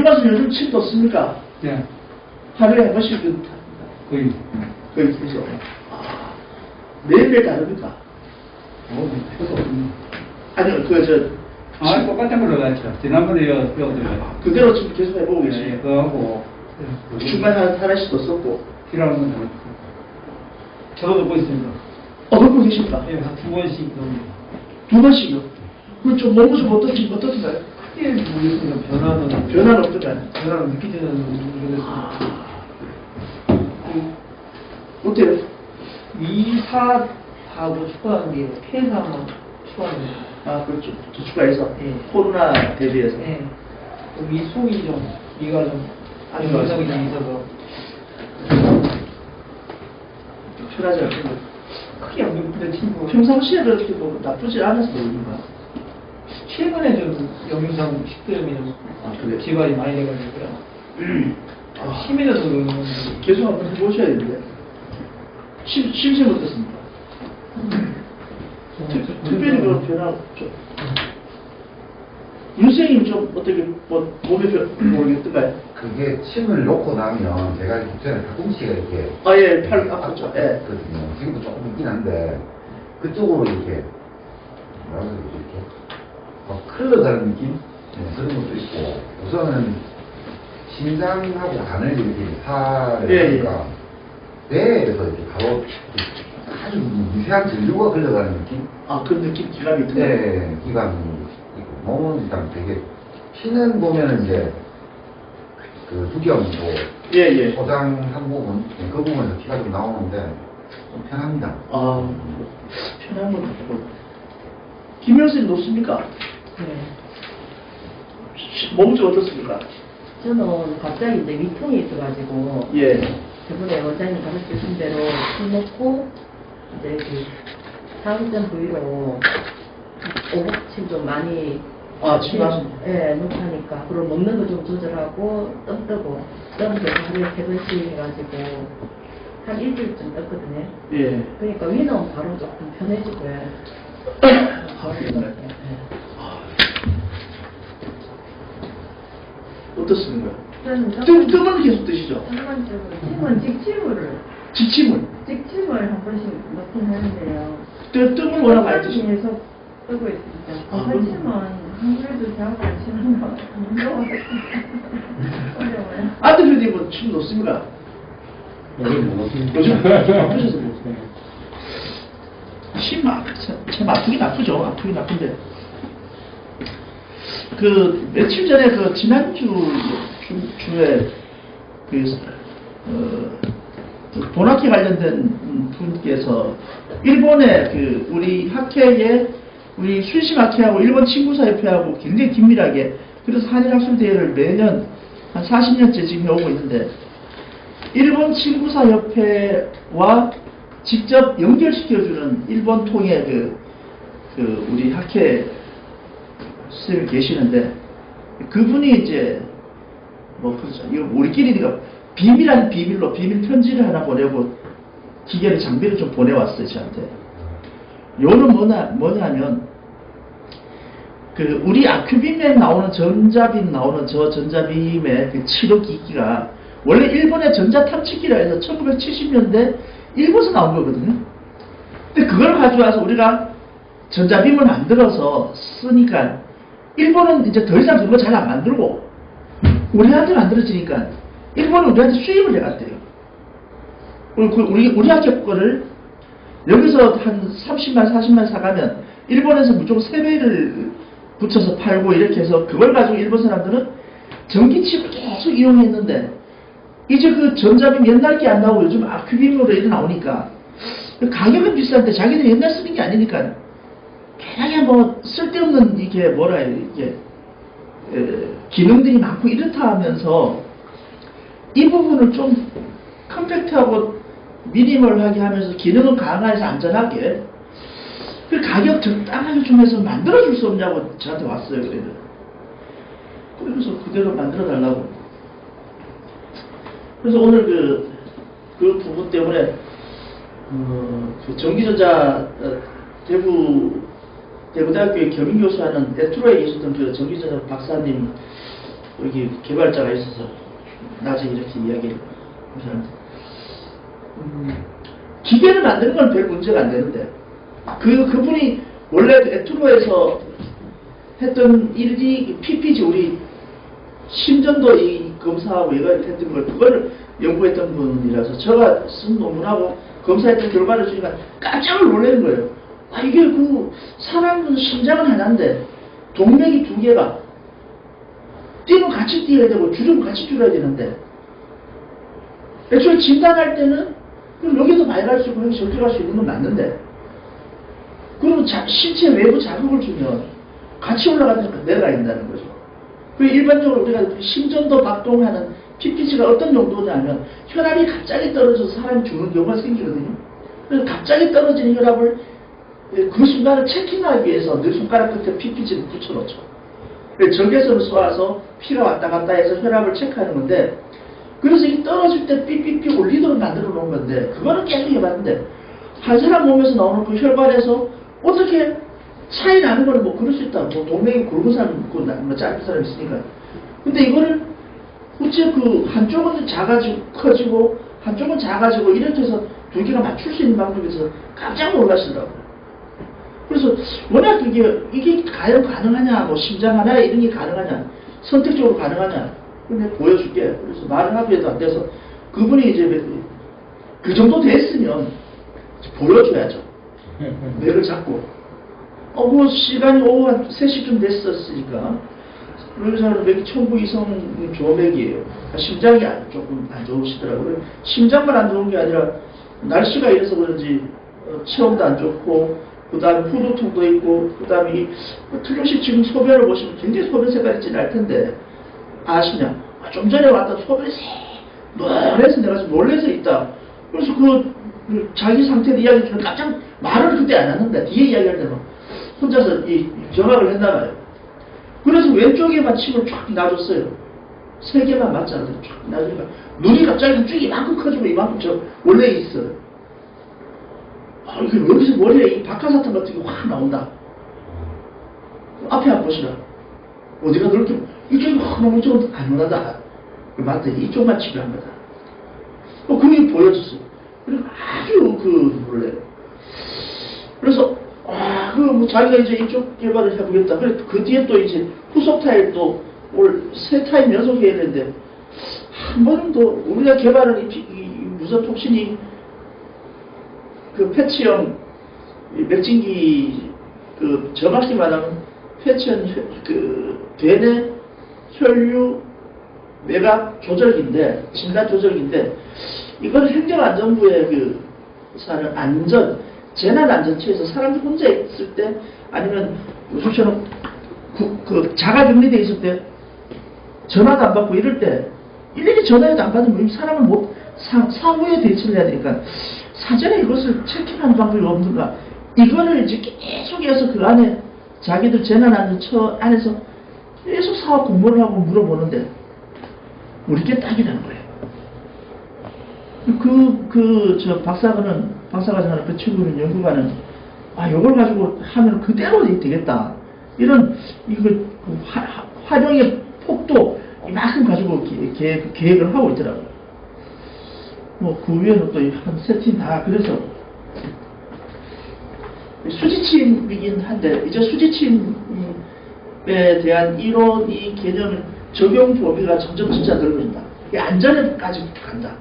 가서 요즘 침 넣습니까? 네. 하루에 한 번씩 거의. 거의 계속. 매일매일 다릅니까? 별거 없네. 아니요, 똑같은 걸로 갔죠. 지난번에 여기서. 그대로 지금 계속 해보고 계시네요. 그거하고. 중간에 하나씩 더 썼고. 필요한 건 더. 저도 듣고 있습니다. 듣고 계십니까? 예, 한 2번씩 넣습니다. 2번씩요? 그럼 좀 몸은 좀 어떻던가요? 크게 모르겠습니다. 변화는 없던가요? 변화는 느끼지는 모르겠습니다. 어때요? 2, 4하고 추가한 게 폐사 한번 추가하는 거예요. 그렇죠. 더 추가해서? 예. 코로나 대비해서? 예. 위 속이 좀, 위가 좀, 안 좋아성이 좀 있어서. 편하지 않고. 크게 안 느끼는데, 친구. 평상시에 그렇게 뭐 나쁘지 않아서 그런가? 최근에 좀 영상 식도염이 좀 그래요? 지발이 많이 돼가지고요. 심해져서 그러는 건데. 계속 한번 해보셔야 되는데. 심심 어떻습니까? 특별히 그런 변화 없죠. 윤생님 좀 어떻게 몸에 모르겠던가요? 그게 침을 놓고 나면 제가 전에 팔꿈치가 이렇게 예, 팔 아프죠. 예. 거든요. 지금도 조금 있긴 한데 그쪽으로 이렇게 뭐라 그러지 이렇게 막 흘러가는 느낌? 그런 것도 있고 우선은 심장하고 간을 이렇게 사려니까 뇌에서 이렇게 바로 아주 미세한 전류가 흘러가는 느낌? 그 느낌 기감이 드네요. 네, 기감이 있고 몸은 일단 되게 피는 보면은 이제 그 두경이고 예. 포장 한 부분 그 부분에서 피가 좀 나오는데 좀 편합니다. 편한 건 없고. 김영선이 높습니까? 네. 몸 좀 어떻습니까? 저는 갑자기 이제 위통이 있어가지고 예. 저번에 원장님 가르쳐준 대로 술 먹고 이제 그 상전 부위로 오복침 좀 많이 침하신? 예, 녹하니까 그리고 먹는 거 좀 조절하고 뜸 뜨고 뜸 계속 하루에 3번씩 해가지고 한 일주일쯤 떴거든요. 예. 그러니까 위는 바로 조금 편해지고요. 어떻습니까? 저는 뜸은 계속 드시죠? 침은 직침을 한 번씩 넣긴 하는데요. 뜸은 워낙 많이 드시죠? 계속 뜨고 있습니다. 건설침은 한 그래도 대학교 안 치는 거 무서워서 어려워요. 아들 교수님은 침 놓습니까? 요즘 바쁘셔서 그렇습니다. 참 아프긴 아프죠. 아프긴 아픈데. 며칠 전에 지난주에 본학회 관련된 분께서 일본의 우리 학회에 우리 순심학회하고 일본 친구사협회하고 굉장히 긴밀하게 그래서 한일학술대회를 매년 한 40년째 지금 해오고 있는데 일본 친구사협회와 직접 연결시켜주는 일본 통의 우리 학회 선생님이 계시는데 그분이 이제 그렇죠. 이거 우리끼리니까 비밀 비밀로 비밀 편지를 하나 보내고 기계를 장비를 좀 보내왔어요 저한테. 요는 뭐냐면 우리 아큐빔에 나오는 전자빔 나오는 저 전자빔의 치료기기가 원래 일본의 전자탐지기라 해서 1970년대 일본에서 나온 거거든요. 근데 그걸 가져와서 우리가 전자빔을 만들어서 쓰니까 일본은 이제 더 이상 그런 거 잘 안 만들고 우리한테 만들어지니까 일본은 우리한테 수입을 해갔대요. 우리 학교 거를 여기서 한 30만 40만 사가면 일본에서 무조건 3배를 붙여서 팔고 이렇게 해서 그걸 가지고 일본 사람들은 전기칩을 계속 이용했는데 이제 그 전자빔 옛날 게 안 나오고 요즘 아큐빔으로 이렇게 나오니까 가격은 비싼데 자기들 옛날 쓰는 게 아니니까 그냥 쓸데없는 이게 기능들이 많고 이렇다 하면서 이 부분을 좀 컴팩트하고 미니멀하게 하면서 기능은 강화해서 안전하게 그 가격 적당하게 좀 해서 만들어줄 수 없냐고 저한테 왔어요. 그래서 그대로 만들어 달라고. 그래서 오늘 그 부분 때문에 전기전자 대구대학교의 겸임교수하는 에트로에 계셨던 전기전자 박사님 여기 개발자가 있어서 나중에 이렇게 이야기를 하셨는데, 기계를 만드는 건 별 문제가 안 되는데, 그분이 원래 에투로에서 했던 일이 PPG, 우리 심전도 이 검사하고 이거 했던 걸, 그거를 연구했던 분이라서 제가 쓴 논문하고 검사했던 결과를 주니까 깜짝 놀라는 거예요. 아, 이게 사람은 심장은 하나인데 동맥이 두 개가 뛰면 같이 뛰어야 되고 줄이면 같이 줄여야 되는데, 애초에 진단할 때는 그럼 여기서 많이 갈 수 있고 여기 저기 갈 수 있는 건 맞는데, 그러면 신체 외부 자극을 주면 같이 올라가니까 내려가야 된다는 거죠. 그리고 일반적으로 우리가 심전도 박동하는 PPG가 어떤 용도냐면 혈압이 갑자기 떨어져서 사람이 죽는 경우가 생기거든요. 그래서 갑자기 떨어지는 혈압을 그 순간을 체킹하기 위해서 늘 손가락 끝에 PPG를 붙여놓죠. 적외선을 쏘아서 피가 왔다 갔다 해서 혈압을 체크하는 건데, 그래서 이 떨어질 때 삐삐삐 올리도록 만들어 놓은 건데, 그거는 계속 해봤는데 한 사람 몸에서 나오는 그 혈관에서 어떻게 차이 나는 거는 뭐 그럴 수 있다. 뭐 동맥이 굵은 사람 있고 뭐 짧은 사람 있으니까. 근데 이거를 어째 한쪽은 작아지고 커지고 한쪽은 작아지고 이렇게 해서 두 개가 맞출 수 있는 방법이 있어서 깜짝 놀라시더라고요. 그래서 워낙 이게 과연 가능하냐, 뭐 심장 하나 이런 게 가능하냐, 선택적으로 가능하냐, 근데 보여줄게. 그래서 말을 하기에도 안 돼서 그분이 이제 그 정도 됐으면 보여줘야죠. 맥을 잡고. 그 시간이 오후 한 3시쯤 됐었으니까, 그러면서 맥이 천부 이성 조맥이에요. 심장이 조금 안 좋으시더라고요. 심장만 안 좋은 게 아니라 날씨가 이래서 그런지 체온도 안 좋고, 그 다음에 후두통도 있고, 그 다음에 틀림없이 지금 소변을 보시면 굉장히 소변 색깔이 진할 텐데, 아시냐? 좀 전에 왔다 소변이 노래서 내가 좀 놀래서 있다. 그래서 자기 상태를 이야기 주면 깜짝 말을 그때 안 하는데, 뒤에 이야기할 때는 혼자서 정확을 했나봐요. 그래서 왼쪽에만 침을 쫙 놔줬어요. 3개만 맞잖아요. 쫙 놔주니까 눈이 갑자기 쭉 이만큼 커지고 이만큼 원래 있어요. 이게 여기서 머리에 이 박하사탕 같은 게 확 나온다. 앞에 한번 보시라. 어디가 넓게 이쪽이 너무 이쪽은 안 원하다. 맞다. 이쪽만 치료한 거다. 그게 보여줬어요. 그리고 아주 놀래요. 그래서 뭐 자기가 이제 이쪽 개발을 해보겠다. 그래 그 뒤에 또 이제 후속 타입도 올 3타입 연속해야 되는데, 한 번은 또 우리가 개발한 이 무선 톡신이 패치형 맥진기 정확히 말하면 패치형 대뇌 혈류 매각 조절기인데, 진단 조절기인데, 이건 행정안전부의 사는 재난안전처에서 사람이 혼자 있을 때, 아니면 요즘처럼 자가 격리되어 있을 때 전화도 안 받고 이럴 때 일일이 전화해도 안 받으면 사람을 사후에 대처를 해야 되니까 사전에 이것을 체크하는 방법이 없는가. 이거를 이제 계속해서 그 안에 자기들 재난안전처 안에서 계속 사업 공모를 하고 물어보는데 우리께 딱이라는 거예요. 저 박사과정하는 그 친구는 연구가는 이걸 가지고 하면 그대로 되겠다. 이런 활용의 폭도 이만큼 가지고 계획을 하고 있더라고요. 뭐 그 위에는 또 한 세 팀 다 그래서 수지침이긴 한데, 이제 수지침에 대한 이론 이 개념 적용 범위가 점점 진짜 넓어진다. 안전에까지 간다.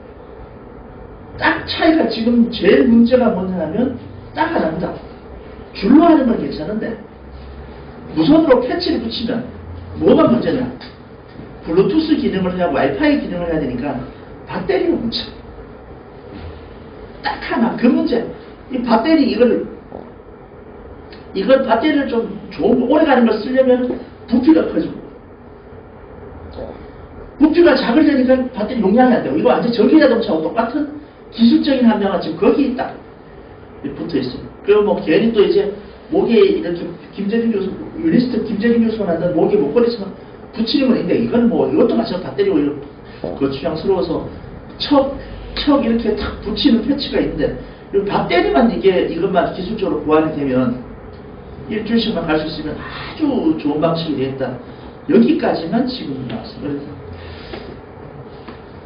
딱 차이가 지금 제일 문제가 뭐냐면 딱 하나입니다. 줄로 하는 건 괜찮은데 무선으로 패치를 붙이면 뭐가 문제냐? 블루투스 기능을 해야 와이파이 기능을 해야 되니까 배터리가 문제. 딱 하나 그 문제. 이 배터리 이걸 배터리를 좀 좋은 오래 가는 걸 쓰려면 부피가 커지고, 부피가 작으려니까 배터리 용량이 안 되고, 이거 완전 전기자동차하고 똑같은 기술적인 함량은 지금 거기 딱 붙어 있어요. 그리고 뭐 괜히 또 이제 목에 이렇게 유니스트 김재균 교수가 만든 목에 목걸이처럼 붙이는 건 있는데, 이건 뭐 이것도 마찬가지로 배터리가 취향스러워서 척 이렇게 탁 붙이는 패치가 있는데, 배터리만 이것만 기술적으로 보완이 되면 일주일씩만 갈 수 있으면 아주 좋은 방식이 되겠다. 여기까지만 지금 나왔어요. 그래서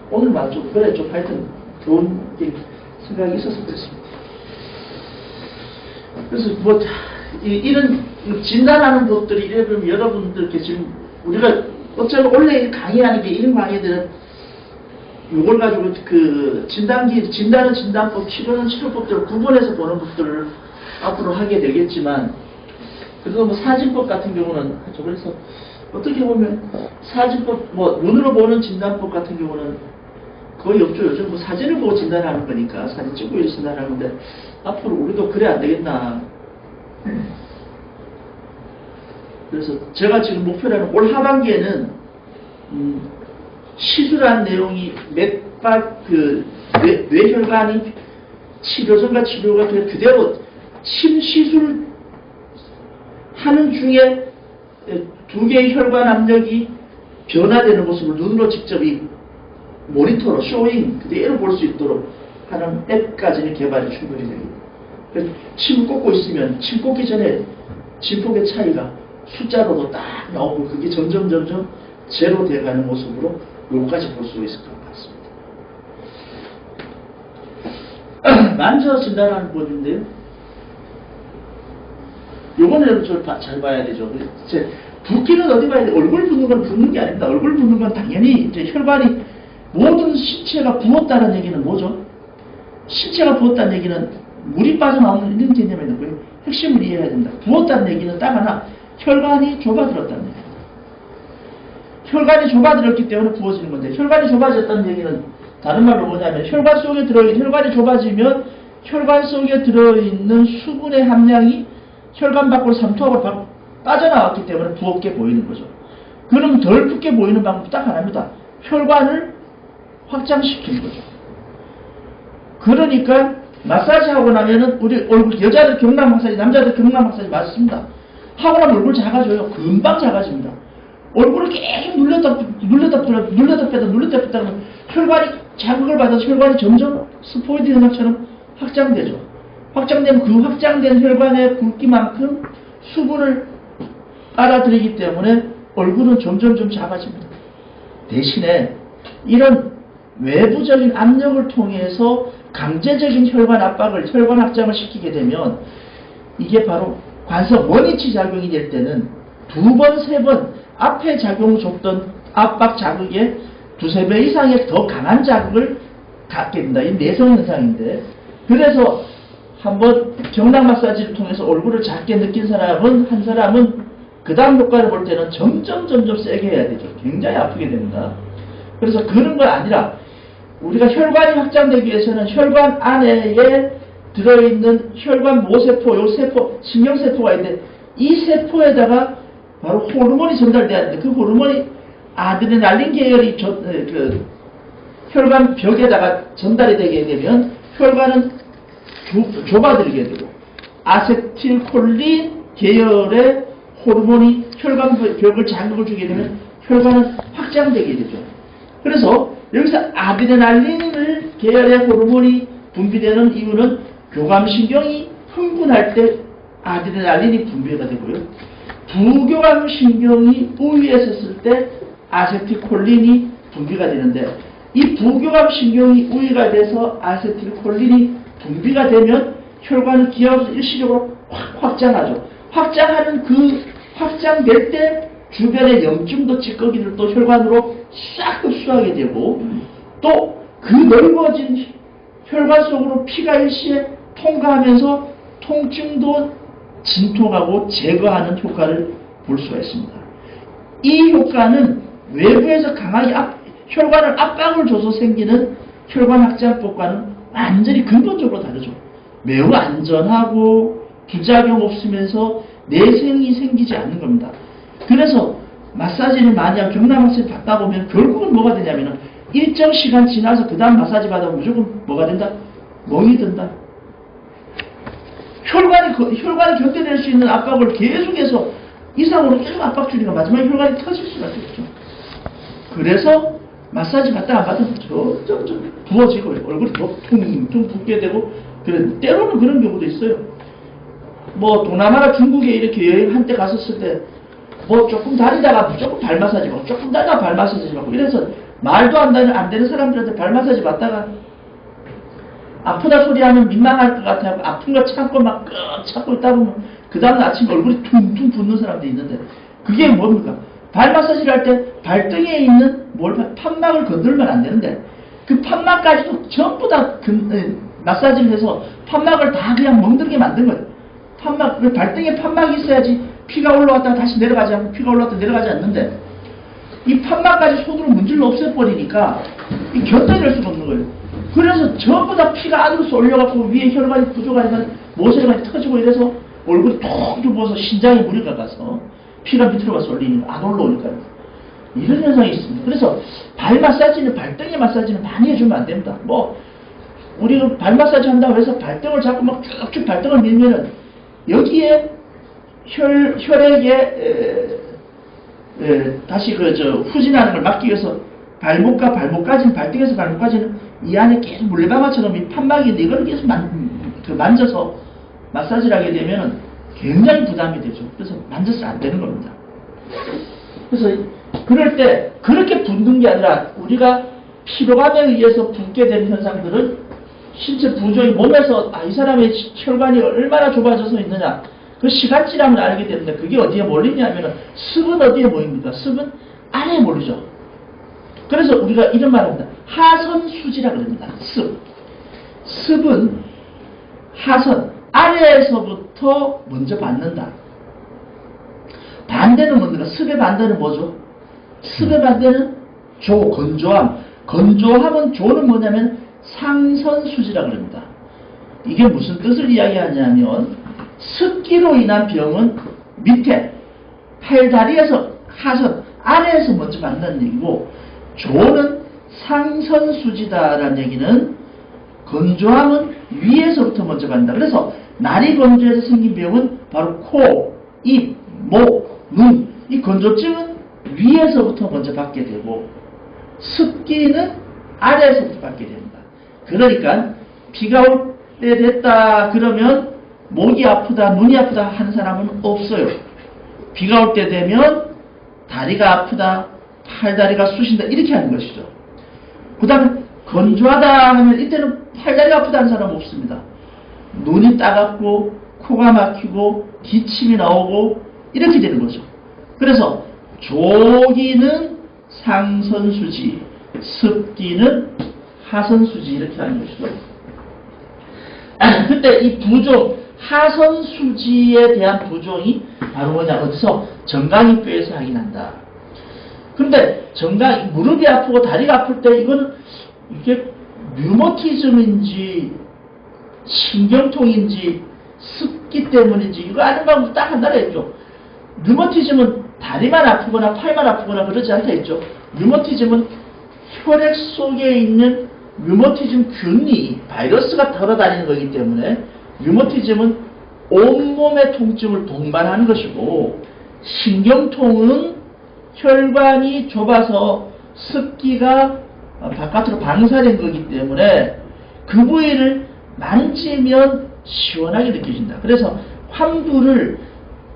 오늘만 좀 그래 좀 하여튼 좋은 생각이 있어서 그렇습니다. 그래서 뭐 이런 진단하는 것들이 이러면 여러분들께 지금 우리가 어쩌면 원래 강의하는 게 이런 강의들은 이걸 가지고 그 진단은 진단법, 치료는 치료법들을 구분해서 보는 것들을 앞으로 하게 되겠지만, 그래서 뭐 사진법 같은 경우는 하죠. 그래서 어떻게 보면 사진법, 뭐 눈으로 보는 진단법 같은 경우는 거의 없죠. 요즘 뭐 사진을 보고 진단하는 거니까 사진 찍고 진단하는데 앞으로 우리도 그래 안 되겠나. 그래서 제가 지금 목표라는 올 하반기에는 시술한 내용이 뇌혈관이 치료전과 치료가 그대로 침시술 하는 중에 두 개의 혈관 압력이 변화되는 모습을 눈으로 직접 이 모니터로 쇼잉 그대로 볼 수 있도록 하는 앱까지는 개발이 충분히 됩니다. 그래서 침을 꽂고 있으면 침 꽂기 전에 진폭의 차이가 숫자로도 딱 나오고 그게 점점 제로 돼가는 모습으로 요까지 볼 수 있을 것 같습니다. 만져 진단하는 법인데요. 요거는 잘 봐야 되죠. 붓기는 어디 봐야 돼? 얼굴 붓는 건 붓는 게 아닙니다. 얼굴 붓는 건 당연히 이제 혈관이 모든 신체가 부었다는 얘기는 뭐죠? 신체가 부었다는 얘기는 물이 빠져나오는 이런 개념이 있는 거예요. 핵심을 이해해야 된다. 부었다는 얘기는 딱 하나 혈관이 좁아들었다는 얘기예요. 혈관이 좁아들었기 때문에 부어지는 건데, 혈관이 좁아졌다는 얘기는 다른 말로 뭐냐면 혈관이 좁아지면 혈관 속에 들어있는 수분의 함량이 혈관 밖으로 삼투압으로 빠져나왔기 때문에 부었게 보이는 거죠. 그럼 덜 붓게 보이는 방법이 딱 하나입니다. 혈관을 확장시키는 거죠. 그러니까 마사지 하고 나면은 우리 얼굴 여자들 경락 마사지, 남자들 경락 마사지 맞습니다. 하고 나면 얼굴 작아져요. 금방 작아집니다. 얼굴을 계속 눌렸다 뺐다 하면 혈관이 자극을 받아서 혈관이 점점 스포이드 현상처럼 확장되죠. 확장되면 그 확장된 혈관의 굵기만큼 수분을 빨아들이기 때문에 얼굴은 점점 작아집니다. 대신에 이런 외부적인 압력을 통해서 강제적인 혈관 압박을, 혈관 확장을 시키게 되면 이게 바로 관성 원위치 작용이 될 때는 두 번, 세 번 앞에 작용 줬던 압박 자극에 두세 배 이상의 더 강한 자극을 갖게 된다. 이 내성 현상인데, 그래서 한번 경락 마사지를 통해서 얼굴을 작게 느낀 사람은, 한 사람은 그 다음 효과를 볼 때는 점점 세게 해야 되죠. 굉장히 아프게 됩니다. 그래서 그런 건 아니라 우리가 혈관이 확장되기 위해서는 혈관 안에 들어있는 혈관 모세포, 요 세포, 신경세포가 있는데 이 세포에다가 바로 호르몬이 전달돼야 하는데 그 호르몬이 아드레날린 계열이 혈관 벽에다가 전달이 되게 되면 혈관은 좁아들게 되고 아세틸콜린 계열의 호르몬이 혈관 벽을 자극을 주게 되면 혈관은 확장되게 되죠. 그래서 여기서 아드레날린 계열의 호르몬이 분비되는 이유는 교감신경이 흥분할 때 아드레날린이 분비가 되고요. 부교감신경이 우위에 섰을 때 아세틸콜린이 분비가 되는데, 이 부교감신경이 우위가 돼서 아세틸콜린이 분비가 되면 혈관을 기하고서 일시적으로 확 확장하죠. 확장하는 그 확장될 때 주변의 염증도 찌꺼기를 또 혈관으로 싹 흡수하게 되고, 또 그 넓어진 혈관 속으로 피가 일시에 통과하면서 통증도 진통하고 제거하는 효과를 볼 수가 있습니다. 이 효과는 외부에서 강하게 혈관을 압박을 줘서 생기는 혈관 확장법과는 완전히 근본적으로 다르죠. 매우 안전하고 부작용 없으면서 내성이 생기지 않는 겁니다. 그래서 마사지를 만약 경락 마사지 받다 보면 결국은 뭐가 되냐면은 일정 시간 지나서 그 다음 마사지 받으면 무조건 뭐가 된다? 멍이 든다. 혈관이 견뎌낼 수 있는 압박을 계속해서 이상으로 계속 압박 주니까 마지막에 혈관이 터질 수가 있죠. 그래서 마사지 받다 안 받으면 점점 부어지고 얼굴이 퉁퉁 붓게 되고, 때로는 그런 경우도 있어요. 뭐 동남아나 중국에 이렇게 여행 한때 갔었을 때 뭐 조금 다니다가 무조건 발 마사지 받고 조금 다니다가 발 마사지 받고 이래서 말도 안 되는 사람들한테 발 마사지 받다가 아프다 소리하면 민망할 것 같아요. 아픈 거 참고 막 참고 있다 보면 그 다음 아침에 얼굴이 퉁퉁 붓는 사람도 있는데 그게 뭡니까? 발 마사지를 할 때 발등에 있는 판막을 건들면 안 되는데 그 판막까지도 전부 다 마사지를 해서 판막을 다 그냥 멍들게 만든 거예요. 발등에 판막이 있어야지 피가 올라왔다가 다시 내려가지 않고 피가 올라왔다가 내려가지 않는데 이 판막까지 손으로 문질러 없애버리니까 이 견뎌낼 수가 없는 거예요. 그래서 전부 다 피가 안으로 쏠려갖고 위에 혈관이 부족하니까 모세혈관이 터지고 이래서 얼굴이 통 부어서 신장에 무리가 가서 피가 밑으로 쏠리니까 안 올라오니까요. 이런 현상이 있습니다. 그래서 발 마사지는 발등에 마사지는 많이 해주면 안 됩니다. 뭐 우리가 발 마사지 한다고 해서 발등을 잡고 막 쭉쭉 발등을 밀면은 여기에 혈액에 다시 후진하는 걸 막기 위해서 발목과 발목까지는 발등에서 발목까지는 이 안에 계속 물레방아처럼 이 판막이 있는데 이걸 계속 만져서 마사지를 하게 되면 굉장히 부담이 되죠. 그래서 만져서 안 되는 겁니다. 그래서 그럴 때 그렇게 붓는 게 아니라 우리가 피로감에 의해서 붓게 되는 현상들은 신체 부종이 몸에서 이 사람의 혈관이 얼마나 좁아져서 있느냐 그 시간치라면 알게 되는데 그게 어디에 몰리냐면은 습은 어디에 모입니까? 습은 아래에 몰리죠. 그래서 우리가 이런 말을 합니다. 하선수지라 그럽니다. 습은 하선 아래에서부터 먼저 받는다. 반대는 뭡니까? 습의 반대는 뭐죠? 습의 반대는 건조함. 건조함은 조는 뭐냐면 상선수지라 그럽니다. 이게 무슨 뜻을 이야기하냐면 습기로 인한 병은 밑에 팔다리에서 하선 아래에서 먼저 받는 얘기고 조는 상선수지다라는 얘기는 건조함은 위에서부터 먼저 받는다. 그래서 날이 건조해서 생긴 병은 바로 코, 입, 목, 눈 이 건조증은 위에서부터 먼저 받게 되고 습기는 아래에서부터 받게 됩니다. 그러니까 비가 올 때 됐다 그러면 목이 아프다 눈이 아프다 하는 사람은 없어요. 비가 올 때 되면 다리가 아프다 팔다리가 쑤신다 이렇게 하는 것이죠. 그 다음에 건조하다 하면 이때는 팔다리가 아프다 하는 사람은 없습니다. 눈이 따갑고 코가 막히고 기침이 나오고 이렇게 되는 거죠. 그래서 조기는 상선수지 습기는 하선수지 이렇게 하는 것이죠. 그때 이 부종 하선수지에 대한 부종이 바로 뭐냐 어디서 정강이뼈에서 확인한다. 그런데 무릎이 아프고 다리가 아플 때 이거는 이게 류머티즘인지 신경통인지 습기 때문인지 이거 아는 방법 딱 한다라 했죠. 류머티즘은 다리만 아프거나 팔만 아프거나 그러지 않다 했죠. 류머티즘은 혈액 속에 있는 류머티즘 균이 바이러스가 돌아다니는 거기 때문에 류머티즘은 온몸의 통증을 동반하는 것이고 신경통은 혈관이 좁아서 습기가 바깥으로 방사된 거기 때문에 그 부위를 만지면 시원하게 느껴진다. 그래서 환부를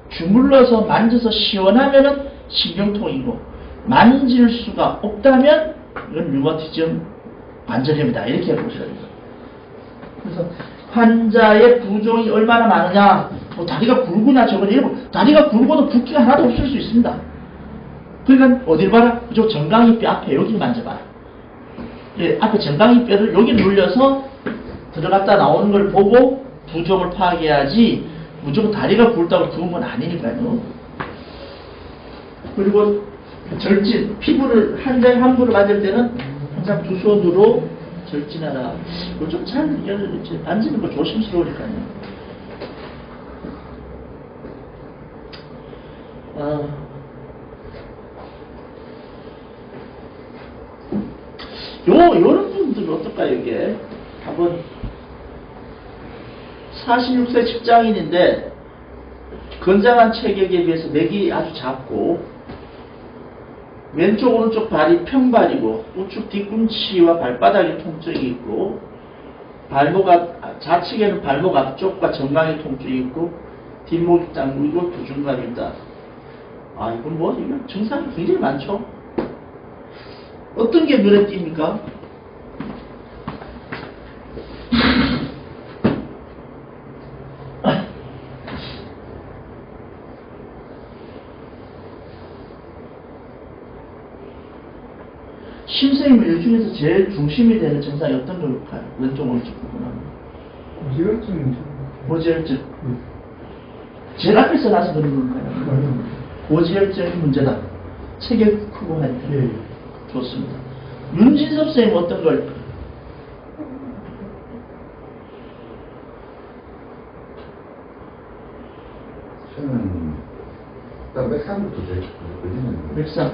주물러서 만져서 시원하면은 신경통이고 만질 수가 없다면 이건 류머티즘 관절염이다. 이렇게 보셔야 됩니다. 그래서 환자의 부종이 얼마나 많으냐 다리가 굵으나 저거나 이러고 다리가 굵어도 붓기가 하나도 없을 수 있습니다. 그러니까 어딜 봐라? 그쪽 정강이뼈 앞에 여기 만져봐라. 예, 앞에 정강이뼈를 여기 눌려서 들어갔다 나오는 걸 보고 부종을 파악해야지 무조건 다리가 굵다고 부은 건 아니니까요. 그리고 절진, 피부를 환자의 환부를 맞을 때는 항상 두 손으로 절진하라. 이거 좀 잘 만지는 거 조심스러우니까요. 요런 분들은 어떨까요, 이게? 한번 46세 직장인인데 건장한 체격에 비해서 맥이 아주 작고 왼쪽 오른쪽 발이 평발이고 우측 뒤꿈치와 발바닥에 통증이 있고 좌측에는 발목 앞쪽과 정강에 통증이 있고 뒷목이 당기고 부중감이 있다. 아, 이건 뭐, 이건 증상이 굉장히 많죠. 어떤 게 눈에 띕니까? 심선생님은 이 중에서 제일 중심이 되는 증상이 어떤 걸까요? 왼쪽, 오른쪽 부분은. 고지혈증이 고지혈증. 제일 앞에서 나서 그런 건가요? 고지혈증이 문제다. 체격 크고 할 때. 예. 좋습니다. 윤진섭 선생님 어떤 걸? 저는 일단 맥상부터 제일 걸리는 맥상.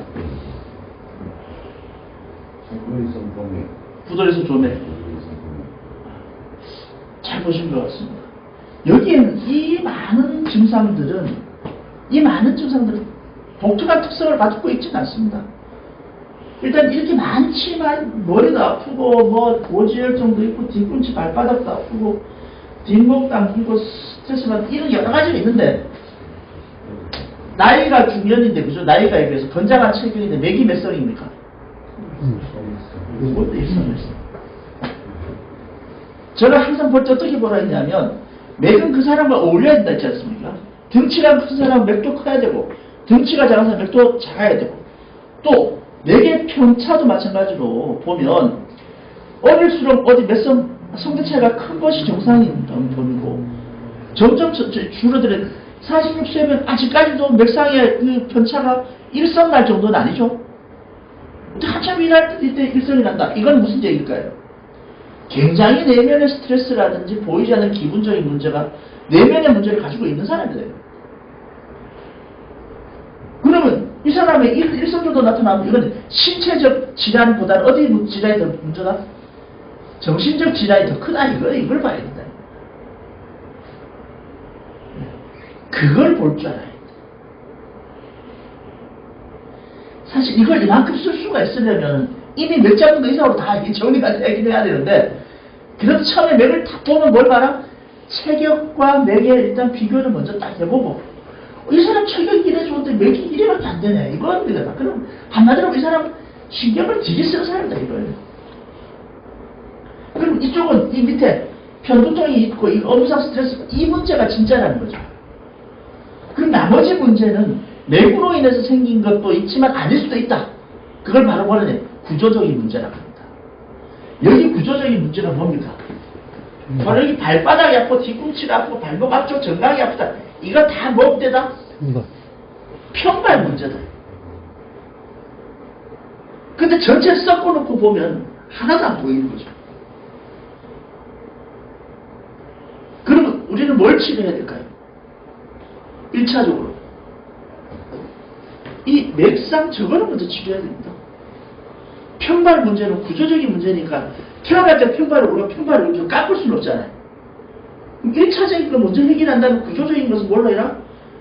성분이 성분이 부돌에서 조매. 잘 보신 것 같습니다. 여기에는 이 많은 증상들은 독특한 특성을 가지고 있지는 않습니다. 일단 이렇게 많지만 머리도 아프고 뭐 고지혈증도 있고 뒤꿈치 발바닥도 아프고 뒷목 당기고 스트레스 받고 이런 여러 가지가 있는데 나이가 중년인데 그죠? 나이가에 비해서 건장한 체격인데 맥이 몇 성입니까? 요것도 일성했어. 제가 항상 볼 때 어떻게 보라 했냐면 맥은 그 사람과 어울려야 된다 했지 않습니까? 등치가 큰 사람은 맥도 커야 되고 등치가 작은 사람은 맥도 작아야 되고 또 맥의 편차도 마찬가지로 보면 어릴수록 어디 몇 성대 차이가 큰 것이 정상인 편이고 점점 줄어들어 46세면 아직까지도 맥상의 그 편차가 일성 날 정도는 아니죠. 한참 일할 때 일성이 난다. 이건 무슨 얘기일까요? 굉장히 내면의 스트레스라든지 보이지 않는 기분적인 문제가 내면의 문제를 가지고 있는 사람이래요. 그러면 이 사람의 일성 정도 나타나면 이건 신체적 질환보다는 어디 질환이 더 문제다? 정신적 질환이 더 크다. 이걸 봐야 된다. 그걸 볼 줄 알아야 돼. 사실 이걸 이만큼 쓸 수가 있으려면 이미 맥 잡는 거 이상으로 다 정리가 되긴 해야 되는데 그래도 처음에 맥을 딱 보면 뭘 봐라? 체격과 맥의 일단 비교를 먼저 딱 해보고 이 사람 체격이 이래 좋은데 맥이 이래밖에 안 되네. 이건 되겠다. 그럼 한마디로 이 사람 신경을 되게 쓰는 사람이다 이거예요. 그럼 이쪽은 이 밑에 편두통이 있고 이 업무상 스트레스 이 문제가 진짜라는 거죠. 그럼 나머지 문제는 맥으로 인해서 생긴 것도 있지만 아닐 수도 있다. 그걸 바로 뭐냐? 구조적인 문제라고 합니다. 여기 구조적인 문제가 뭡니까? 바로 여기 발바닥이 아프고 뒤꿈치가 아프고 발목 앞쪽 정강이 아프다. 이거 다 뭐때다? 평발 문제다. 근데 전체를 섞어놓고 보면 하나도 안 보이는 거죠. 그러면 우리는 뭘 치료해야 될까요? 1차적으로 이 맥상 저거를 먼저 치료해야 됩니다. 평발 문제는 구조적인 문제니까 태어날 때 평발을 우리가 평발을 좀 깎을 수는 없잖아요. 1차적인 거 먼저 해결한다면 구조적인 것은 뭘로 해라?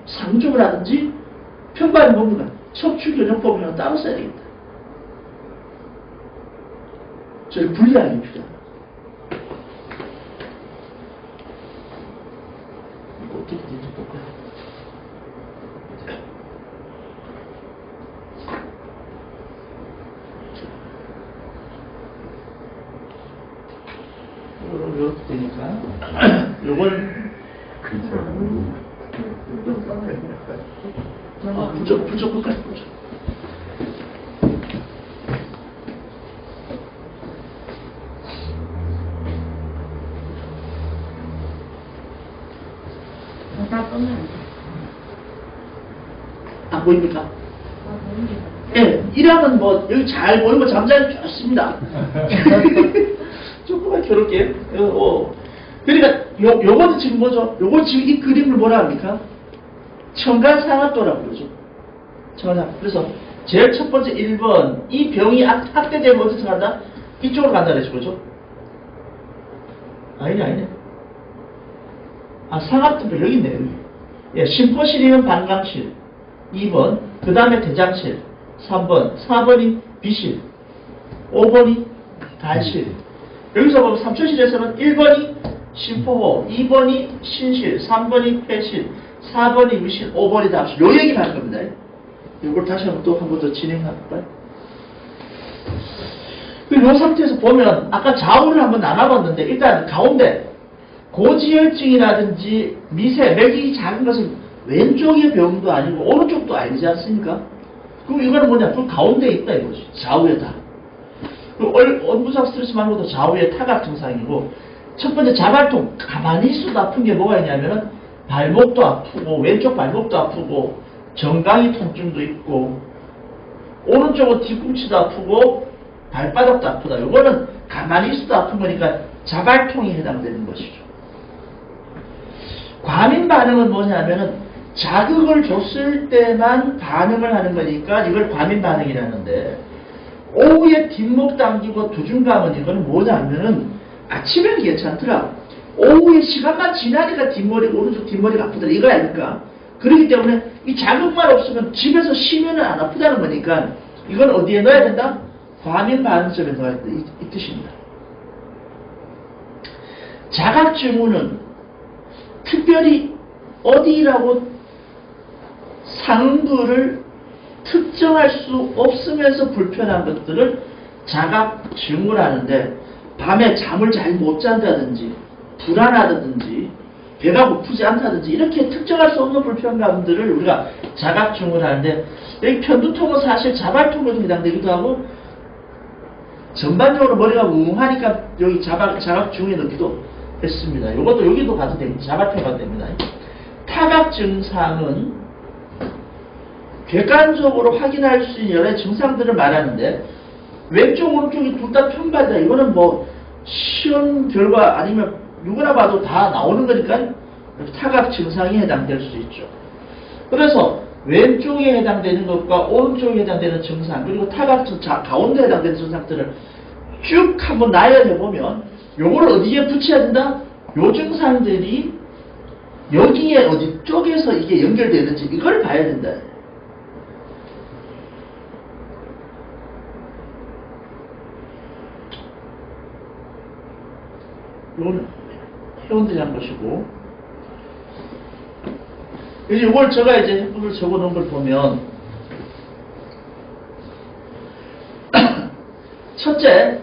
상주라든지 평발은 뭡니까? 척추교정법을 따로 써야 되겠다. 저희 분리하기 필요합니다. 이거 어떻게 되는지 볼까요? 이렇게 되니까 요걸 부족 끝까지 보죠. 안 보입니까? 예, 일하면 뭐 여기 잘 보이면 잠자리 좋습니다. 조금만 겨룰게요. 그러니까 요거는 지금 뭐죠? 요거 지금 이 그림을 뭐라 합니까? 청간상압도라고 그러죠. 청간상압도. 그래서 제일 첫 번째 1번 이 병이 확대되면 어디서 간다? 이쪽으로 간다 그랬죠. 그죠? 아니네. 아, 상압도표 여기 있네. 여기. 예, 심포실이면 방광실 2번, 그 다음에 대장실 3번, 4번이 비실 5번이 간실. 여기서 보면 삼초실에서는 1번이 심포호, 2번이 신실, 3번이 폐실, 4번이 위실, 5번이 답실. 요 얘기를 할 겁니다. 이걸 다시 한번 또 한 번 더 진행할까요? 이 상태에서 보면 아까 좌우를 한번 나눠봤는데 일단 가운데 고지혈증이라든지 미세, 맥이 작은 것은 왼쪽의 병도 아니고 오른쪽도 아니지 않습니까? 그럼 이거는 뭐냐? 그 가운데에 있다 이거지. 좌우에다. 언부상 스트레스 말고도 좌우에 타각 증상이고 첫 번째 자발통. 가만히 있어도 아픈 게 뭐가 있냐면은 발목도 아프고 왼쪽 발목도 아프고 정강이 통증도 있고 오른쪽은 뒤꿈치도 아프고 발바닥도 아프다. 이거는 가만히 있어도 아픈 거니까 자발통이 해당되는 것이죠. 과민 반응은 뭐냐면은 자극을 줬을 때만 반응을 하는 거니까 이걸 과민 반응이라는데 오후에 뒷목 당기고 두중감은 이거는 뭐냐면은 아침에는 괜찮더라. 오후에 시간만 지나니까 뒷머리가 오른쪽 뒷머리가 아프더라. 이거 아닙니까? 그렇기 때문에 이 자극만 없으면 집에서 쉬면은 안 아프다는 거니까 이건 어디에 넣어야 된다? 과민 반응점에 넣어야 된다. 이 뜻입니다. 자각 증후는 특별히 어디라고 상부를 특정할 수 없으면서 불편한 것들을 자각 증후라는데 밤에 잠을 잘 못 잔다든지 불안하다든지 배가 고프지 않다든지 이렇게 특정할 수 없는 불편감들을 우리가 자각 증후라는데 여기 편두통은 사실 자발통에도 해당되기도 하고 전반적으로 머리가 웅하니까 여기 자각 증후에 넣기도 했습니다. 이것도 여기도 가도 됩니다. 자발통 가도 됩니다. 타각 증상은 객관적으로 확인할 수 있는 여러 증상들을 말하는데 왼쪽 오른쪽이 둘 다 편발이다. 이거는 뭐 시험 결과 아니면 누구나 봐도 다 나오는 거니까 타각 증상이 해당될 수 있죠. 그래서 왼쪽에 해당되는 것과 오른쪽에 해당되는 증상 그리고 타각 증상 가운데 해당되는 증상들을 쭉 한번 나열해 보면 요거를 어디에 붙여야 된다? 요 증상들이 여기에 어디 쪽에서 이게 연결되는지 이걸 봐야 된다. 이건 회원들이 한 것이고 이제 이걸 제가 이제 해법을 적어 놓은 걸 보면 첫째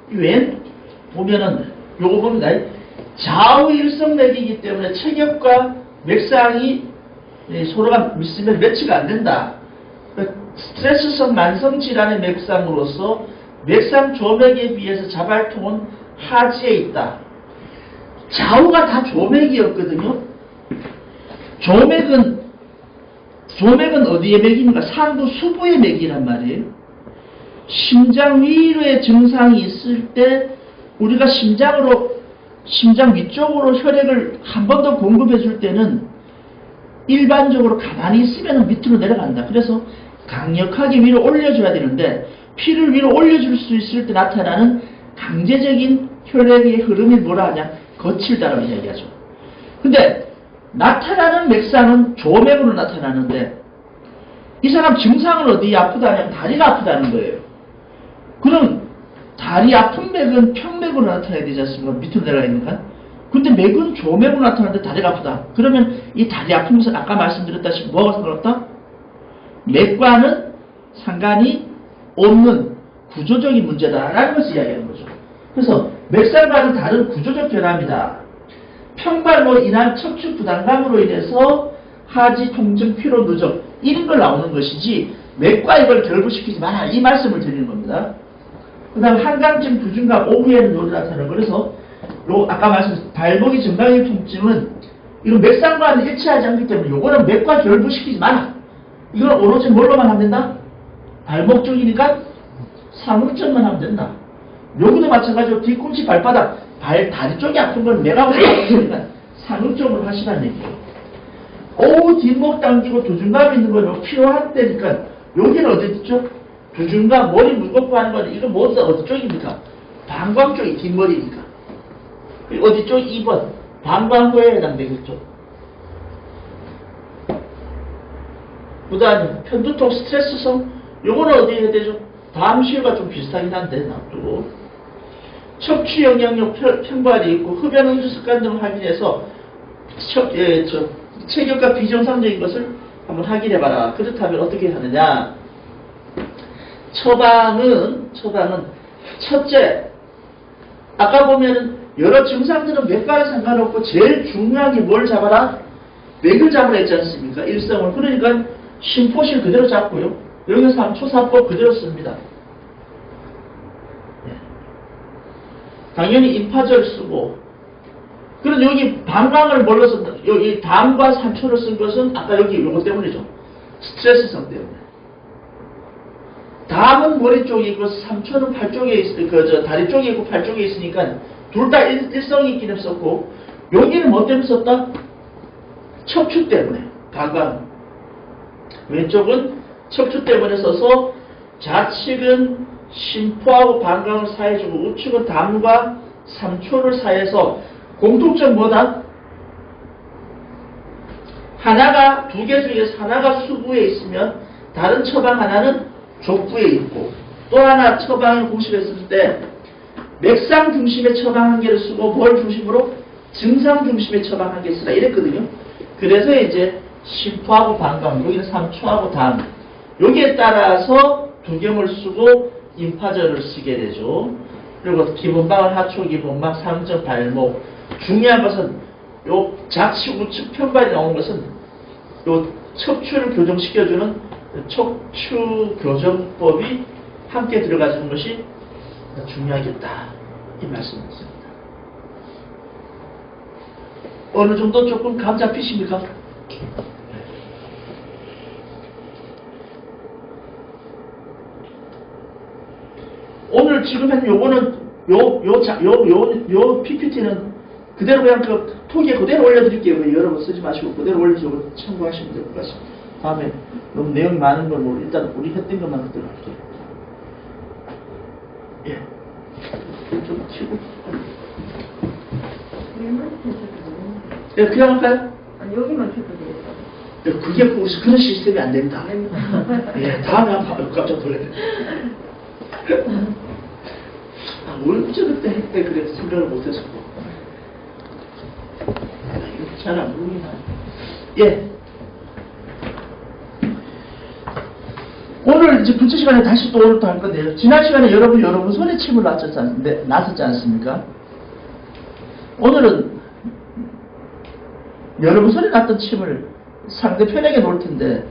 왼 보면은 요거 봅니다. 좌우 일성맥이기 때문에 체격과 맥상이 서로가 있으면 매치가 안 된다. 스트레스성 만성 질환의 맥상으로서 맥상 조맥에 비해서 자발통은 하지에 있다. 좌우가 다 조맥이었거든요. 조맥은 어디의 맥입니까? 상부 수부의 맥이란 말이에요. 심장 위로의 증상이 있을 때 우리가 심장 위쪽으로 혈액을 한 번 더 공급해 줄 때는 일반적으로 가만히 있으면 밑으로 내려간다. 그래서 강력하게 위로 올려줘야 되는데 피를 위로 올려줄 수 있을 때 나타나는 강제적인 혈액의 흐름이 뭐라 하냐? 거칠다라고 이야기하죠. 근데 나타나는 맥상은 조맥으로 나타나는데 이 사람 증상은 어디에 아프다냐면 다리가 아프다는 거예요. 그럼 다리 아픈 맥은 평맥으로 나타나야 되지 않습니까? 밑으로 내려가 있는가? 근데 맥은 조맥으로 나타나는데 다리가 아프다. 그러면 이 다리 아픈 것은 아까 말씀드렸다시피 뭐가 상관없다? 맥과는 상관이 없는 구조적인 문제다라는 것을 이야기하는 거죠. 그래서 맥살과는 다른 구조적 결함이다. 평발로 인한 척추 부담감으로 인해서 하지, 통증, 피로, 누적 이런 걸 나오는 것이지 맥과 이걸 결부시키지 마라 이 말씀을 드리는 겁니다. 그 다음 한강증, 두중감, 오후에는 요리 나타나는 그래서 아까 말씀드린 발목이 정강의 통증은 이건 맥상과는 일치하지 않기 때문에 요거는 맥과 결부시키지 마라. 이건 오로지 뭘로만 하면 된다? 발목 쪽이니까 상응점만 하면 된다. 여기도 마찬가지로 뒤꿈치, 발바닥, 다리 쪽이 아픈 건 맥하고 상응점이니까 상응점으로 하시라는 얘기예요. 오후 뒷목 당기고 두중감 있는 건 필요한 때니까 여기는 어디 있죠? 두중감, 머리 무겁고 하는 건 이건 모두 다 어디 쪽입니까? 방광 쪽이 뒷머리니까. 그리고 어디 쪽? 2번. 방광호에 해당되겠죠. 그 다음에 편두통, 스트레스성 요거는 어디에 해야 되죠? 다음 시효가 좀 비슷하긴 한데 놔두고 척추 영향력 편발이 있고 흡연 음주 습관 등을 확인해서 체격과 비정상적인 것을 한번 확인해봐라. 그렇다면 어떻게 하느냐? 처방은 첫째, 아까 보면은 여러 증상들은 맥과는 상관없고 제일 중요한 게 뭘 잡아라? 맥을 잡으라 했지 않습니까? 일성을. 그러니까 심포실 그대로 잡고요. 여기서 초사법 그대로 씁니다. 당연히 임파절 쓰고. 그럼 여기 방광을 뭘로 쓴다? 여기 담과 산초를 쓴 것은 아까 여기 요거 때문이죠. 스트레스성 때문에. 담은 머리 쪽에 있고 산초는 팔 쪽에 다리 쪽에 있고 팔 쪽에 있으니까 둘 다 일성이 있긴 했었고, 여기는 뭐 때문에 썼다? 척추 때문에. 방광. 왼쪽은 척추 때문에 써서 좌측은 심포하고 방광을 사해주고 우측은 담과 삼초를 사해서 공통점 뭐다? 하나가 두 개 중에서 하나가 수부에 있으면 다른 처방 하나는 족부에 있고, 또 하나 처방을 공식했을 때 맥상 중심의 처방 한 개를 쓰고 뭘 중심으로? 증상 중심의 처방 한 개 쓰라 이랬거든요. 그래서 이제 심포하고 방광, 여기는 삼초하고 담, 여기에 따라서 두경을 쓰고 임파절을 쓰게 되죠. 그리고 기본방을 하초, 기본방, 상점, 발목. 중요한 것은 요 좌측, 우측 편발이 나오는 것은 요 척추를 교정시켜주는 척추 교정법이 함께 들어가는 것이 중요하겠다. 이 말씀이었습니다. 어느 정도 조금 감 잡히십니까? 오늘 지금 한 요거는 요 PPT는 그대로 그냥 그 톡에 그대로 올려드릴게요. 여러분 쓰지 마시고 그대로 올려서 참고하시면 될 것 같습니다. 다음에 너무 내용이 많은 걸 모르고 일단 우리 했던 것만 그대로 할게요. 예. 좀 치고. 예, 그냥 할까요? 아니, 여기만 쳐도 되겠다. 예, 그게 그런 시스템이 안 됩니다. 예, 다음에 한번 깜짝 놀랐네. 언제 그때 했대 그래서 생각을 못했었고. 이거 잘 안 보이나. 예. 오늘 이제 분체 시간에 다시 또 오늘 또 할 건데요. 지난 시간에 여러분 손에 침을 놨었지 않습니까? 오늘은 여러분 손에 놨던 침을 상대편에게 놓을 텐데,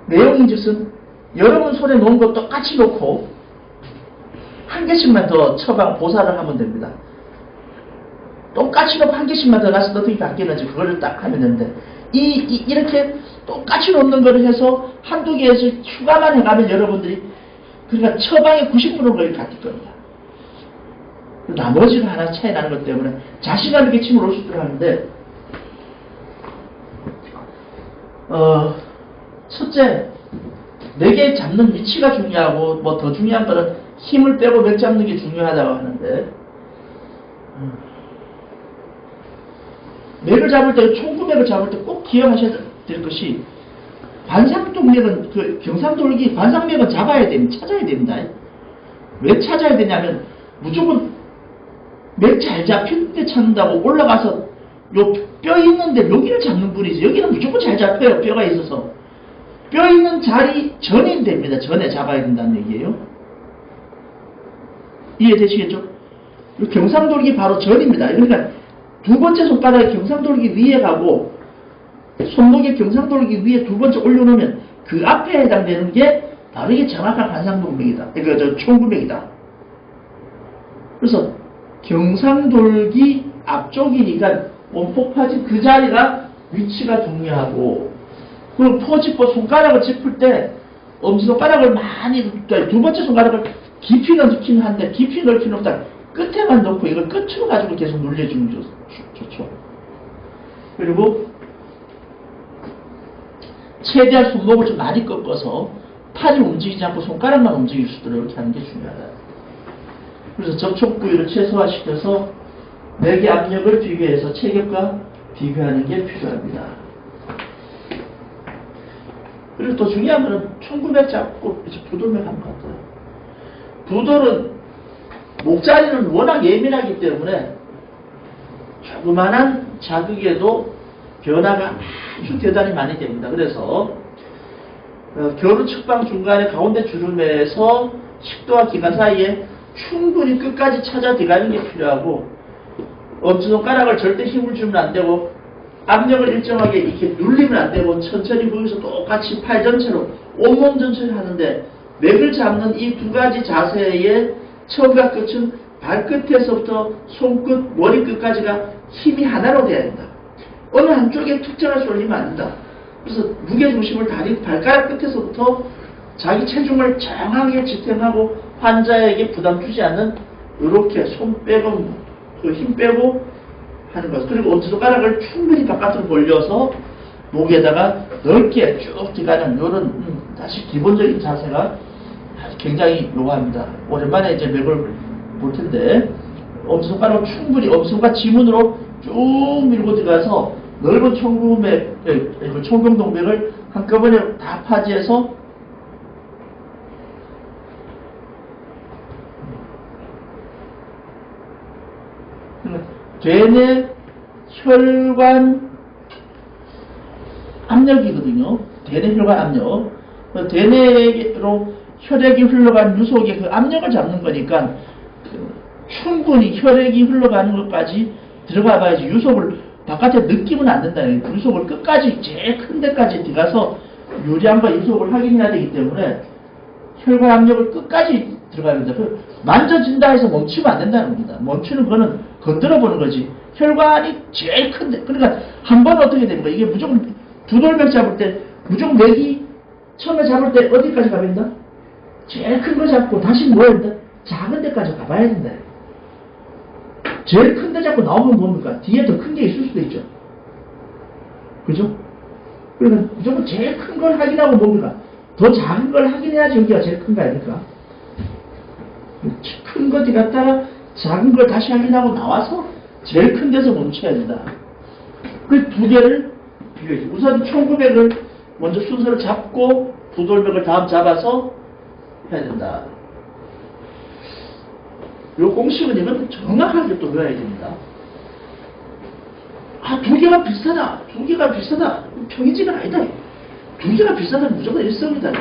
내용인즉슨 여러분 손에 놓은 거 똑같이 놓고 한 개씩만 더 처방 보살을 하면 됩니다. 똑같이 놓고 한 개씩만 더 놔서 어떻게 바뀌는지 그거를 딱 하면 되는데, 이렇게 똑같이 놓는 거를 해서 한두 개에서 추가만 해가면 여러분들이 그러니까 처방의 90%는 거의 같을 겁니다. 나머지가 하나 차이 나는 것 때문에 자신감 있게 침을 올 수 있도록 하는데, 첫째, 맥에 잡는 위치가 중요하고, 뭐 더 중요한 거는 힘을 빼고 맥 잡는 게 중요하다고 하는데, 맥을 잡을 때, 총구맥을 잡을 때 꼭 기억하셔야 될 것이, 관상동맥은, 경상돌기 관상맥은 잡아야 됩니다. 찾아야 됩니다. 왜 찾아야 되냐면, 무조건 맥 잘 잡힐 때 찾는다고 올라가서 요 뼈 있는데 여기를 잡는 분이지. 여기는 무조건 잘 잡혀요. 뼈가 있어서. 뼈 있는 자리 전이 됩니다. 전에 잡아야 된다는 얘기예요. 이해되시겠죠? 요 경상돌기 바로 전입니다. 그러니까 두 번째 손가락이 경상돌기 위에 가고 손목에 경상돌기 위에 두 번째 올려놓으면 그 앞에 해당되는 게 바로 이게 정확한 관상동맥이다. 그러니까 총구맥이다. 그래서 경상돌기 앞쪽이니까 원폭파진 그 자리가 위치가 중요하고, 그리고 포집고 손가락을 짚을 때 엄지손가락을 많이, 그러니까 두 번째 손가락을 깊이 넣기는 한데 깊이 넣을 필요는 없다. 끝에만 넣고 이걸 끝으로 가지고 계속 눌려주면 좋죠. 그리고 최대한 손목을 좀 많이 꺾어서 팔이 움직이지 않고 손가락만 움직일 수 있도록 이렇게 하는 게 중요하다. 그래서 접촉 부위를 최소화시켜서 맥의 압력을 비교해서 체격과 비교하는 게 필요합니다. 그리고 또 중요한 거는 총구맥 잡고 부돌맥 한번 같아요. 부돌은 목자리는 워낙 예민하기 때문에 조그만한 자극에도 변화가 아주 대단히 많이 됩니다. 그래서 겨울 측방 중간에 가운데 주름에서 식도와 기관 사이에 충분히 끝까지 찾아 들어가는 게 필요하고 엄지손가락을 절대 힘을 주면 안 되고 압력을 일정하게 이렇게 눌리면 안 되고 천천히 거기서 똑같이 팔 전체로 온몸 전체를 하는데 맥을 잡는 이 두 가지 자세의 처음과 끝은 발끝에서부터 손끝, 머리끝까지가 힘이 하나로 돼야 된다. 어느 한쪽에 특정할 수 올리면 안 된다. 그래서 무게중심을 다리 발가락 끝에서부터 자기 체중을 정확하게 지탱하고 환자에게 부담 주지 않는 이렇게 손 빼고 힘 빼고 하는 것. 그리고 엄지손가락을 충분히 바깥으로 벌려서 목에다가 넓게 쭉 들어가는 이런 다시 기본적인 자세가 굉장히 요구합니다. 오랜만에 이제 맥을 볼 텐데 엄지손가락을 충분히 엄지손가락 지문으로 쭉 밀고 들어가서 넓은 총구맥, 총경동맥을 한꺼번에 다 파지해서 대뇌 혈관 압력이거든요. 대뇌 혈관 압력. 대뇌로 혈액이 흘러간 유속의 그 압력을 잡는 거니까 충분히 혈액이 흘러가는 것까지 들어가 봐야지 유속을 바깥에 느끼면 안 된다는 거예요. 유속을 끝까지 제일 큰 데까지 들어가서 유량과 유속을 확인해야 되기 때문에 혈관 압력을 끝까지 들어가야 된다. 만져진다 해서 멈추면 안 된다는 겁니다. 멈추는 거는 건드려 보는 거지. 혈관이 제일 큰데, 그러니까 한 번 어떻게 됩니까? 이게 무조건 두돌맥 잡을 때 무조건 맥이 처음에 잡을 때 어디까지 가야 된다? 제일 큰 거 잡고 다시 뭐해야 된다? 작은 데까지 가봐야 된다. 제일 큰 데 잡고 나오면 뭡니까? 뒤에 더 큰 게 있을 수도 있죠. 그죠? 그러니까 무조건 제일 큰 걸 확인하고 뭡니까? 더 작은 걸 확인해야지 여기가 제일 큰 거 아닙니까? 큰 거 들어갔다가 작은 걸 다시 확인하고 나와서 제일 큰 데서 멈춰야 된다. 그 두 개를 비교해. 우선 총구맥을 먼저 순서를 잡고 부돌맥을 다음 잡아서 해야 된다. 요 공식은 이건 정확하게 또 외워야 됩니다. 아, 두 개가 비슷하다. 두 개가 비슷하다. 평이지가 아니다. 두 개가 비슷하다는 무조건 일성이다.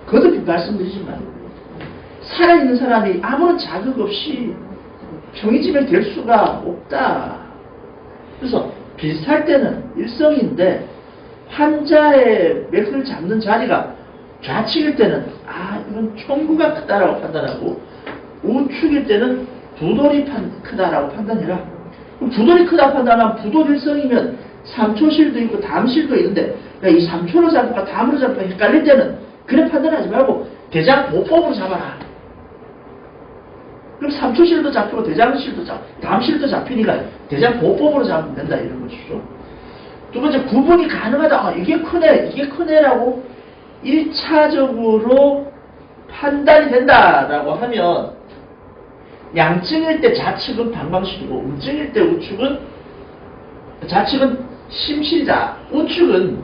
거듭 말씀드리지만 살아있는 사람이 아무런 자극 없이 평이지면 될 수가 없다. 그래서 비슷할 때는 일성인데 환자의 맥을 잡는 자리가 좌측일 때는 아 이건 총구가 크다라고 판단하고 우측일 때는 부돌이 크다라고 판단해라. 부돌이 크다 판단하면 부돌 일성이면 3초실도 있고 담실도 있는데 이 3초로 잡을까 담으로 잡을까 헷갈릴 때는 그래 판단하지 말고 대장 보법으로 잡아라. 그럼 3초실도 잡히고 대장실도 담실도 잡히니까 대장 보법으로 잡으면 된다 이런 것이죠. 두 번째 구분이 가능하다. 아, 이게 크네라고 1차적으로 판단이 된다라고 하면 양증일 때 좌측은 방광실이고 우증일 때 우측은 좌측은 심실이다. 우측은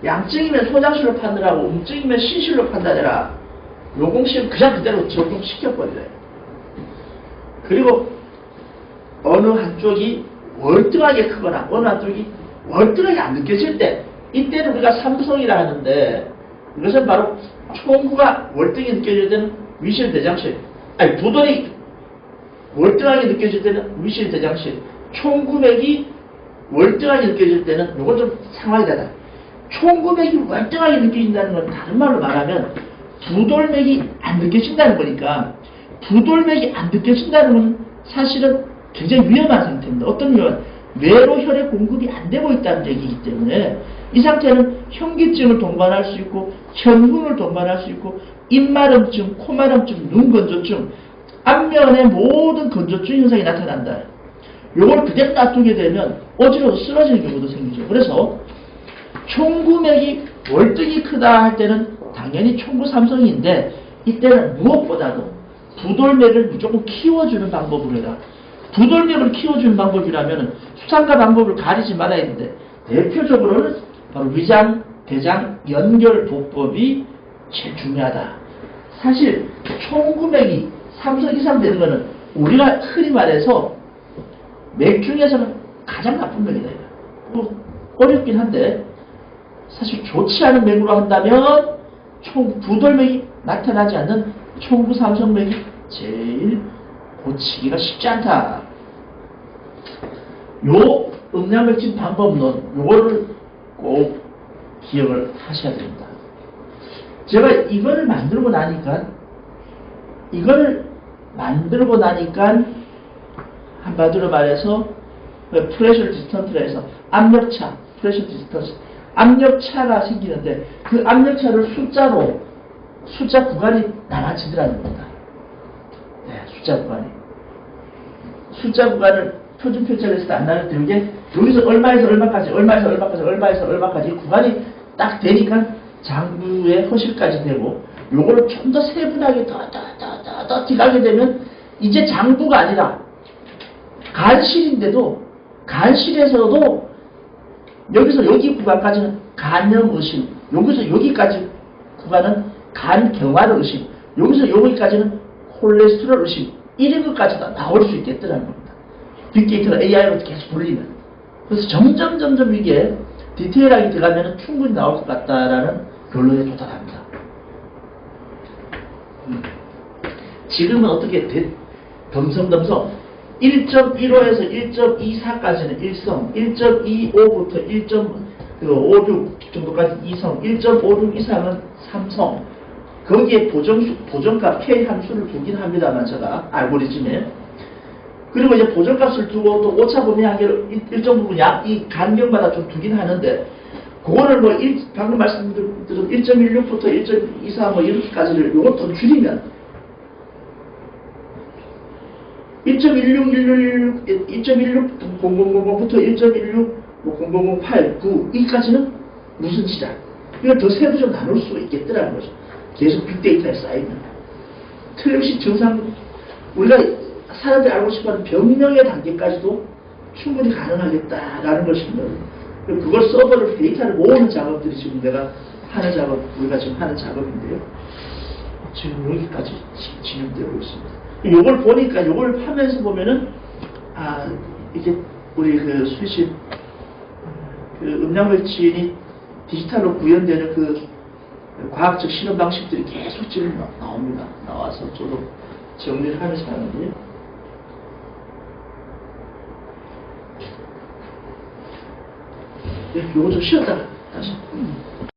양증이면 소장실로 판단하고 음증이면 신실로 판단해라. 요 공식은 그냥 그대로 적용시켜버려요. 그리고 어느 한쪽이 월등하게 크거나 어느 한쪽이 월등하게 안 느껴질 때 이때는 우리가 삼성이라 하는데 이것은 바로 총구가 월등히 느껴질 때는 위실 대장실 아니 부돌이 월등하게 느껴질 때는 위실 대장실 총구맥이 월등하게 느껴질 때는 이건 좀 상황이 다르다. 총구맥이 월등하게 느껴진다는 건 다른 말로 말하면 부돌맥이 안 느껴진다는 거니까 부돌맥이 안 느껴진다는 건 사실은 굉장히 위험한 상태입니다. 어떤 위험? 뇌로 혈액 공급이 안 되고 있다는 얘기이기 때문에 이 상태는 현기증을 동반할 수 있고 현훈을 동반할 수 있고 입마름증, 코마름증, 눈건조증, 안면의 모든 건조증 현상이 나타난다. 요걸 그대로 놔두게 되면 어지러워서 쓰러지는 경우도 생기죠. 그래서 총구맥이 월등히 크다 할 때는 당연히 총구 삼성인데 이때는 무엇보다도 부돌맥을 무조건 키워주는 방법으로 해라. 부돌맥을 키워주는 방법이라면 수상과 방법을 가리지 말아야 되는데 대표적으로는 바로 위장, 대장 연결 도법이 제일 중요하다. 사실 총구맥이 3성 이상 되는 거는 우리가 흔히 말해서 맥 중에서는 가장 나쁜 맥이다. 뭐 어렵긴 한데 사실 좋지 않은 맥으로 한다면 총 부돌맥이 나타나지 않는 총부 삼성맥이 제일 고치기가 쉽지 않다. 요 음양맥진 방법론 요거를 꼭 기억을 하셔야 됩니다. 제가 이거를 만들고 나니까 한마디로 말해서 프레셔 디스턴트라 해서 압력차, 프레셔 디스턴트, 압력차가 생기는데 그 압력차를 숫자 구간이 나눠지더라는 겁니다. 네, 숫자 구간을 표준 표적에서 안 나눴는데 이게 여기서 얼마에서 얼마까지 구간이 딱 되니까 장부의 허실까지 되고 요거를 좀 더 세분하게 더 뒤가게 되면 이제 장부가 아니라 간실인데도 간실에서도 여기서 여기 구간까지는 간염의심, 여기서 여기까지 구간은 간경화를 의심, 여기서 여기까지는 콜레스테롤 의심, 이런 것까지도 나올 수 있겠더라는 겁니다. 빅데이터가 AI로 계속 돌리면. 그래서 점점 이게 디테일하게 들어가면 충분히 나올 것 같다라는 결론에 도달합니다. 지금은 어떻게 덤성덤성 1.15에서 1.24까지는 1성, 1.25부터 1.56 정도까지 2성, 1.56 이상은 3성. 거기에 보정값 K 함수를 두긴 합니다만 제가 알고리즘에. 그리고 이제 보정값을 두고 또 오차 범위 한계를 일정 부분 이 간격마다 좀 두긴 하는데 그거를 뭐 방금 말씀드린 1.16부터 1.24 뭐 이렇게까지를 요것도 줄이면 1.16부터 1.16 0008 9 이까지는 무슨 질환 이걸 더 세부적으로 나눌 수 있겠더라는 거죠. 계속 빅데이터에 쌓이면 틀림없이 증상 우리가 사람들이 알고 싶어하는 병명의 단계까지도 충분히 가능하겠다라는 것입니다. 그걸 서버를 데이터를 모으는 작업들이 지금 우리가 지금 하는 작업인데요. 지금 여기까지 진행되고 있습니다. 요걸 보니까 요걸 하면서 보면은 이게 우리 그 수십 음양물질이 디지털로 구현되는 그 과학적 실험 방식들이 계속 지금 나옵니다. 나와서 저도 정리를 하면서 하는데요. 요거 좀 쉬었다가 다시.